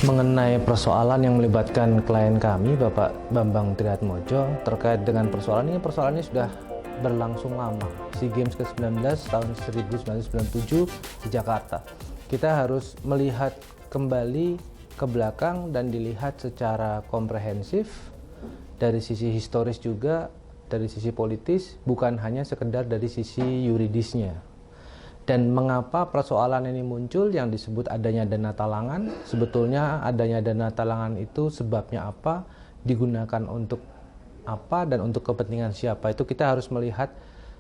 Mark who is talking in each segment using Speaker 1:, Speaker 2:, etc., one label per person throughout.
Speaker 1: Mengenai persoalan yang melibatkan klien kami, Bapak Bambang Triatmojo, terkait dengan persoalan ini sudah berlangsung lama. SEA Games ke-19 tahun 1997 di Jakarta. Kita harus melihat kembali ke belakang dan dilihat secara komprehensif dari sisi historis juga, dari sisi politis, bukan hanya sekedar dari sisi yuridisnya. Dan mengapa persoalan ini muncul yang disebut adanya dana talangan? Sebetulnya adanya dana talangan itu sebabnya apa, digunakan untuk apa, dan untuk kepentingan siapa. Itu kita harus melihat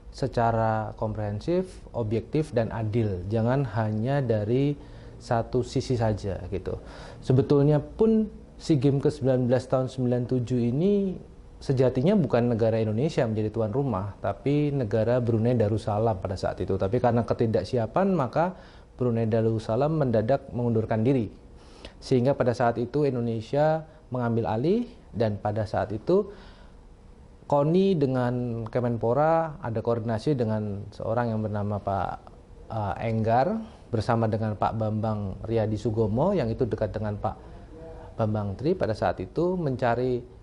Speaker 1: secara komprehensif, objektif, dan adil. Jangan hanya dari satu sisi saja gitu. Sebetulnya pun SEA Games ke-19 tahun 97 ini sejatinya bukan negara Indonesia menjadi tuan rumah, tapi negara Brunei Darussalam pada saat itu. Tapi karena ketidaksiapan, maka Brunei Darussalam mendadak mengundurkan diri. Sehingga pada saat itu Indonesia mengambil alih, dan pada saat itu KONI dengan Kemenpora ada koordinasi dengan seorang yang bernama Pak Enggar bersama dengan Pak Bambang Riyadi Sugomo, yang itu dekat dengan Pak Bambang Tri pada saat itu, mencari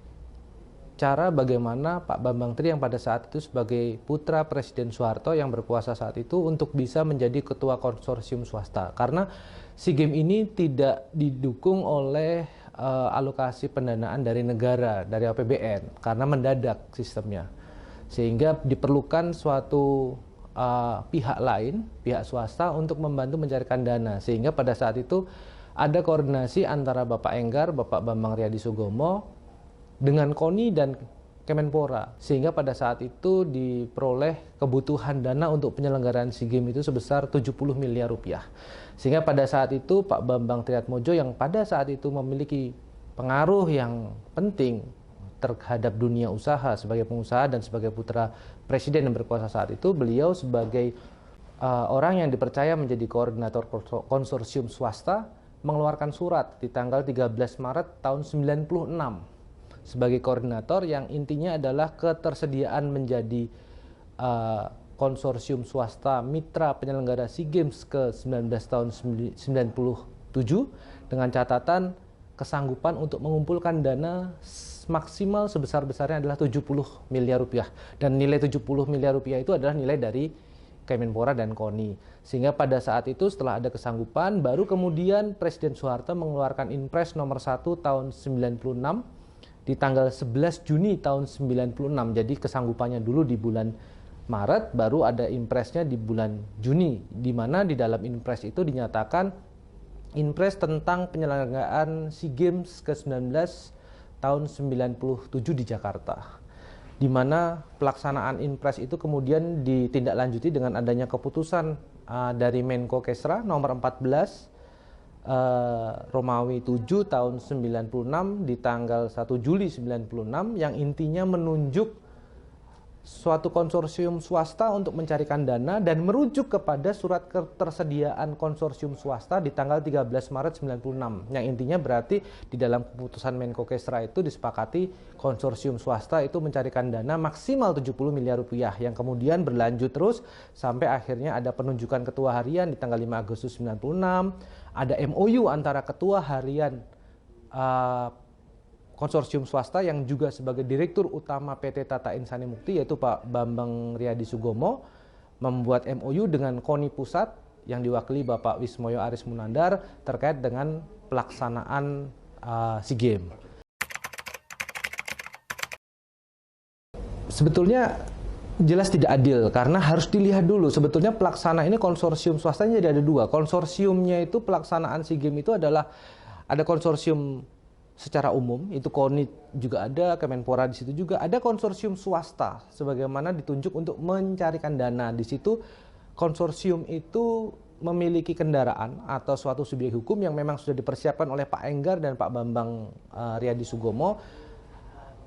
Speaker 1: cara bagaimana Pak Bambang Tri yang pada saat itu sebagai putra Presiden Soeharto yang berkuasa saat itu untuk bisa menjadi ketua konsorsium swasta. Karena SEA Games ini tidak didukung oleh alokasi pendanaan dari negara, dari APBN, karena mendadak sistemnya. Sehingga diperlukan suatu pihak lain, pihak swasta untuk membantu mencarikan dana. Sehingga pada saat itu ada koordinasi antara Bapak Enggar, Bapak Bambang Riyadi Sugomo, dengan KONI dan Kemenpora, sehingga pada saat itu diperoleh kebutuhan dana untuk penyelenggaraan SEA Games itu sebesar 70 miliar rupiah. Sehingga pada saat itu Pak Bambang Triatmojo yang pada saat itu memiliki pengaruh yang penting terhadap dunia usaha sebagai pengusaha dan sebagai putra presiden yang berkuasa saat itu, beliau sebagai orang yang dipercaya menjadi koordinator konsorsium swasta mengeluarkan surat di tanggal 13 Maret tahun 96 sebagai koordinator, yang intinya adalah ketersediaan menjadi konsorsium swasta mitra penyelenggara SEA Games ke-19 tahun 97 dengan catatan kesanggupan untuk mengumpulkan dana maksimal sebesar-besarnya adalah 70 miliar rupiah, dan nilai 70 miliar rupiah itu adalah nilai dari Kemenpora dan KONI. Sehingga pada saat itu setelah ada kesanggupan, baru kemudian Presiden Soeharto mengeluarkan Inpres nomor 1 tahun 96 di tanggal 11 Juni tahun 96. Jadi kesanggupannya dulu di bulan Maret, baru ada impresnya di bulan Juni, di mana di dalam impres itu dinyatakan impres tentang penyelenggaraan SEA Games ke-19 tahun 97 di Jakarta. Di mana pelaksanaan impres itu kemudian ditindaklanjuti dengan adanya keputusan dari Menko Kesra nomor 14 Romawi 7 tahun 96 di tanggal 1 Juli 96, yang intinya menunjuk suatu konsorsium swasta untuk mencarikan dana dan merujuk kepada surat ketersediaan konsorsium swasta di tanggal 13 Maret 96, yang intinya berarti di dalam keputusan Menko Kesra itu disepakati konsorsium swasta itu mencarikan dana maksimal 70 miliar rupiah, yang kemudian berlanjut terus sampai akhirnya ada penunjukan ketua harian di tanggal 5 Agustus 96, ada MOU antara ketua harian konsorsium swasta yang juga sebagai direktur utama PT Tata Insani Mukti, yaitu Pak Bambang Riyadi Sugomo, membuat MOU dengan KONI Pusat yang diwakili Bapak Wismoyo Aris Munandar terkait dengan pelaksanaan SEA Games. Sebetulnya jelas tidak adil, karena harus dilihat dulu sebetulnya pelaksana ini konsorsium swastanya jadi ada dua. Konsorsiumnya itu pelaksanaan SEA Games itu adalah ada konsorsium secara umum, itu KONI juga ada, Kemenpora di situ juga ada konsorsium swasta sebagaimana ditunjuk untuk mencarikan dana. Di situ konsorsium itu memiliki kendaraan atau suatu subjek hukum yang memang sudah dipersiapkan oleh Pak Enggar dan Pak Bambang Riyadi Sugomo,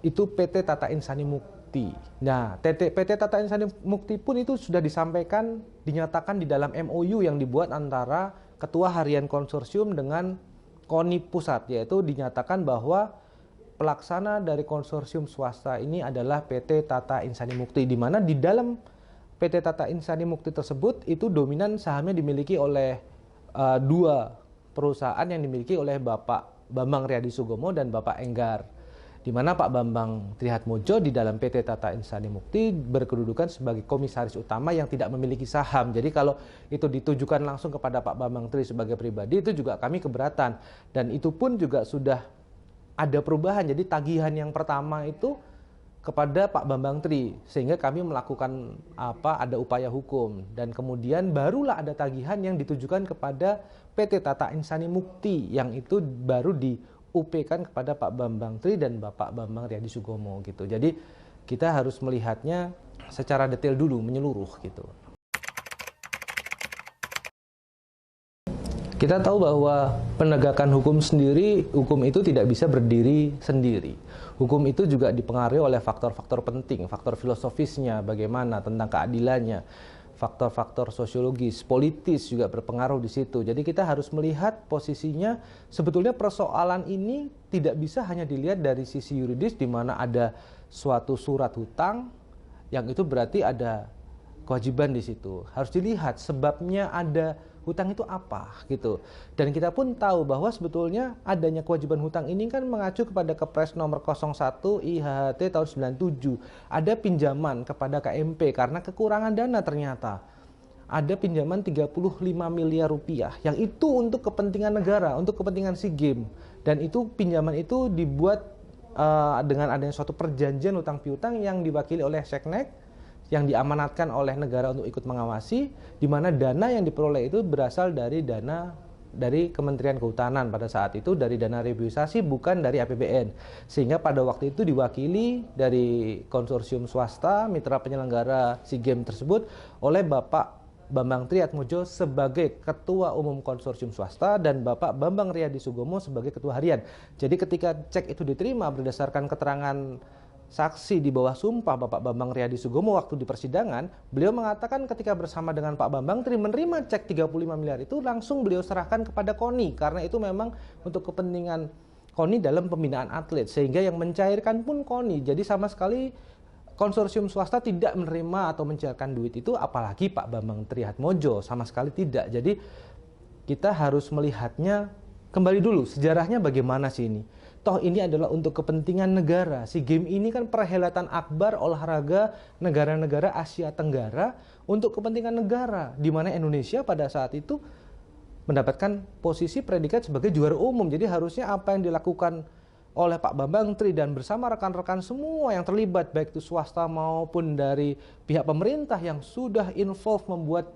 Speaker 1: itu PT Tata Insani Mukti. Nah, PT Tata Insani Mukti pun itu sudah disampaikan, dinyatakan di dalam MOU yang dibuat antara Ketua Harian Konsorsium dengan KONI Pusat, yaitu dinyatakan bahwa pelaksana dari konsorsium swasta ini adalah PT Tata Insani Mukti, di mana di dalam PT Tata Insani Mukti tersebut itu dominan sahamnya dimiliki oleh dua perusahaan yang dimiliki oleh Bapak Bambang Riyadi Sugomo dan Bapak Enggar, di mana Pak Bambang Trihatmodjo di dalam PT Tata Insani Mukti berkedudukan sebagai komisaris utama yang tidak memiliki saham. Jadi kalau itu ditujukan langsung kepada Pak Bambang Tri sebagai pribadi, itu juga kami keberatan. Dan itu pun juga sudah ada perubahan. Jadi tagihan yang pertama itu kepada Pak Bambang Tri, sehingga kami melakukan ada upaya hukum, dan kemudian barulah ada tagihan yang ditujukan kepada PT Tata Insani Mukti yang itu baru di UP-kan kepada Pak Bambang Tri dan Bapak Bambang Riyadi Sugomo gitu. Jadi kita harus melihatnya secara detail dulu, menyeluruh gitu. Kita tahu bahwa penegakan hukum sendiri, hukum itu tidak bisa berdiri sendiri. Hukum itu juga dipengaruhi oleh faktor-faktor penting, faktor filosofisnya, bagaimana tentang keadilannya, faktor-faktor sosiologis, politis juga berpengaruh di situ. Jadi kita harus melihat posisinya, sebetulnya persoalan ini tidak bisa hanya dilihat dari sisi yuridis, di mana ada suatu surat hutang, yang itu berarti ada kewajiban di situ. Harus dilihat sebabnya ada hutang itu apa gitu. Dan kita pun tahu bahwa sebetulnya adanya kewajiban hutang ini kan mengacu kepada Kepres nomor 01 IHHT tahun 97. Ada pinjaman kepada KMP karena kekurangan dana ternyata. Ada pinjaman 35 miliar rupiah yang itu untuk kepentingan negara, untuk kepentingan SEA Games. Dan itu pinjaman itu dibuat dengan adanya suatu perjanjian hutang piutang yang diwakili oleh Seknek, yang diamanatkan oleh negara untuk ikut mengawasi, di mana dana yang diperoleh itu berasal dari dana dari Kementerian Kehutanan pada saat itu, dari dana revitalisasi, bukan dari APBN. Sehingga pada waktu itu diwakili dari konsorsium swasta mitra penyelenggara SEA Games tersebut oleh Bapak Bambang Trihatmodjo sebagai Ketua Umum Konsorsium Swasta dan Bapak Bambang Riyadi Sugomo sebagai Ketua Harian. Jadi ketika cek itu diterima berdasarkan keterangan saksi di bawah sumpah Bapak Bambang Riyadi Sugomo waktu di persidangan, beliau mengatakan ketika bersama dengan Pak Bambang Tri menerima cek 35 miliar itu langsung beliau serahkan kepada KONI, karena itu memang untuk kepentingan KONI dalam pembinaan atlet, sehingga yang mencairkan pun KONI. Jadi sama sekali konsorsium swasta tidak menerima atau mencairkan duit itu, apalagi Pak Bambang Trihatmodjo, sama sekali tidak. Jadi kita harus melihatnya kembali dulu, sejarahnya bagaimana sih ini. Toh ini adalah untuk kepentingan negara. SEA Games ini kan perhelatan akbar olahraga negara-negara Asia Tenggara untuk kepentingan negara, di mana Indonesia pada saat itu mendapatkan posisi predikat sebagai juara umum. Jadi harusnya apa yang dilakukan oleh Pak Bambang Tri dan bersama rekan-rekan semua yang terlibat, baik itu swasta maupun dari pihak pemerintah yang sudah involve membuat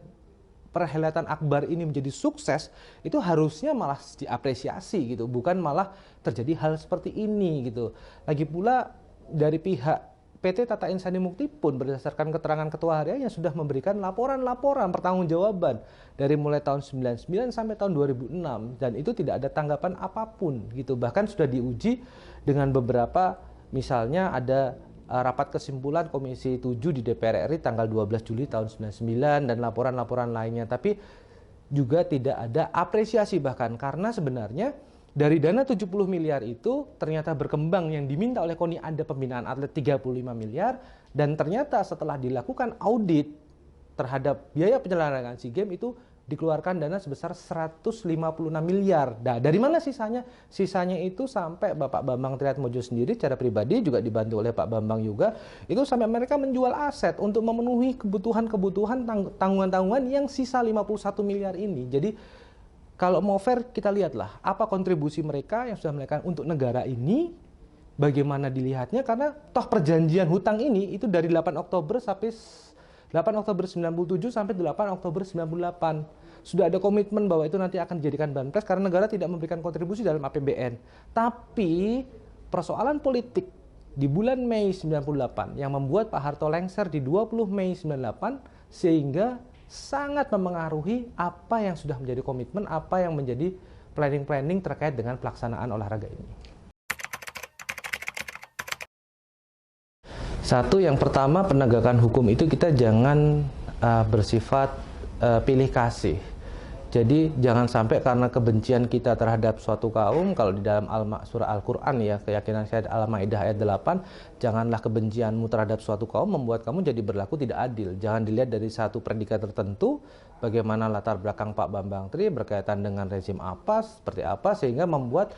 Speaker 1: perhelatan akbar ini menjadi sukses, itu harusnya malah diapresiasi gitu, bukan malah terjadi hal seperti ini gitu. Lagi pula dari pihak PT Tata Insani Mukti pun berdasarkan keterangan Ketua Harian yang sudah memberikan laporan-laporan pertanggungjawaban dari mulai tahun 99 sampai tahun 2006, dan itu tidak ada tanggapan apapun gitu. Bahkan sudah diuji dengan beberapa, misalnya ada rapat kesimpulan Komisi 7 di DPR RI tanggal 12 Juli tahun 99 dan laporan-laporan lainnya, tapi juga tidak ada apresiasi bahkan, karena sebenarnya dari dana 70 miliar itu ternyata berkembang yang diminta oleh KONI ada pembinaan atlet 35 miliar, dan ternyata setelah dilakukan audit terhadap biaya penyelenggaraan SEA Games itu dikeluarkan dana sebesar 156 miliar. Nah, dari mana sisanya? Sisanya itu sampai Bapak Bambang Trihatmodjo sendiri secara pribadi juga dibantu oleh Pak Bambang juga, itu sampai mereka menjual aset untuk memenuhi kebutuhan-kebutuhan tanggungan-tanggungan yang sisa 51 miliar ini. Jadi kalau mau fair, kita lihatlah apa kontribusi mereka yang sudah mereka untuk negara ini, bagaimana dilihatnya, karena toh perjanjian hutang ini itu dari 8 Oktober sampai 8 Oktober 97 sampai 8 Oktober 98. Sudah ada komitmen bahwa itu nanti akan dijadikan banpres karena negara tidak memberikan kontribusi dalam APBN. Tapi persoalan politik di bulan Mei 98 yang membuat Pak Harto lengser di 20 Mei 98 sehingga sangat memengaruhi apa yang sudah menjadi komitmen, apa yang menjadi planning-planning terkait dengan pelaksanaan olahraga ini. Satu, yang pertama, penegakan hukum itu kita jangan bersifat pilih kasih. Jadi jangan sampai karena kebencian kita terhadap suatu kaum, kalau di dalam surah Al-Quran ya, keyakinan saya Al-Maidah ayat 8, janganlah kebencianmu terhadap suatu kaum membuat kamu jadi berlaku tidak adil. Jangan dilihat dari satu predikat tertentu, bagaimana latar belakang Pak Bambang Tri berkaitan dengan rezim apa, seperti apa, sehingga membuat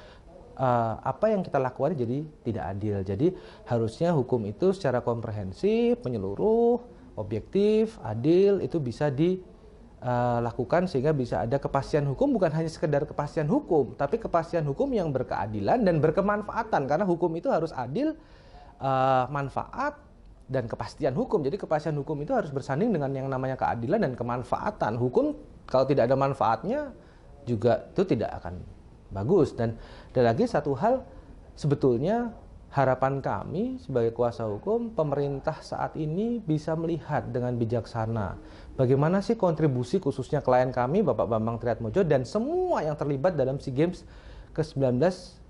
Speaker 1: apa yang kita lakukan jadi tidak adil. Jadi harusnya hukum itu secara komprehensif, menyeluruh, objektif, adil itu bisa dilakukan sehingga bisa ada kepastian hukum, bukan hanya sekedar kepastian hukum, tapi kepastian hukum yang berkeadilan dan berkemanfaatan, karena hukum itu harus adil, manfaat dan kepastian hukum. Jadi kepastian hukum itu harus bersanding dengan yang namanya keadilan dan kemanfaatan. Hukum kalau tidak ada manfaatnya juga itu tidak akan bagus. Dan ada lagi satu hal, sebetulnya harapan kami sebagai kuasa hukum, pemerintah saat ini bisa melihat dengan bijaksana bagaimana sih kontribusi khususnya klien kami Bapak Bambang Triatmodjo dan semua yang terlibat dalam SEA Games ke-19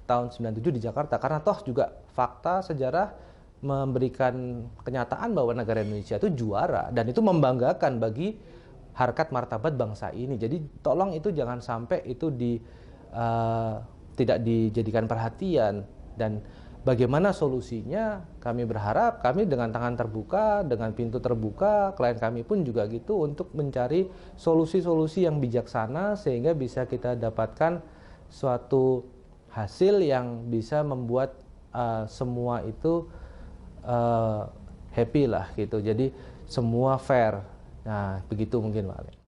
Speaker 1: tahun 97 di Jakarta. Karena toh juga fakta sejarah memberikan kenyataan bahwa negara Indonesia itu juara dan itu membanggakan bagi harkat martabat bangsa ini. Jadi tolong itu jangan sampai itu tidak dijadikan perhatian. Dan bagaimana solusinya, kami berharap kami dengan tangan terbuka, dengan pintu terbuka, klien kami pun juga gitu, untuk mencari solusi-solusi yang bijaksana sehingga bisa kita dapatkan suatu hasil yang bisa membuat semua itu happy lah gitu. Jadi semua fair. Nah, begitu mungkin Pak.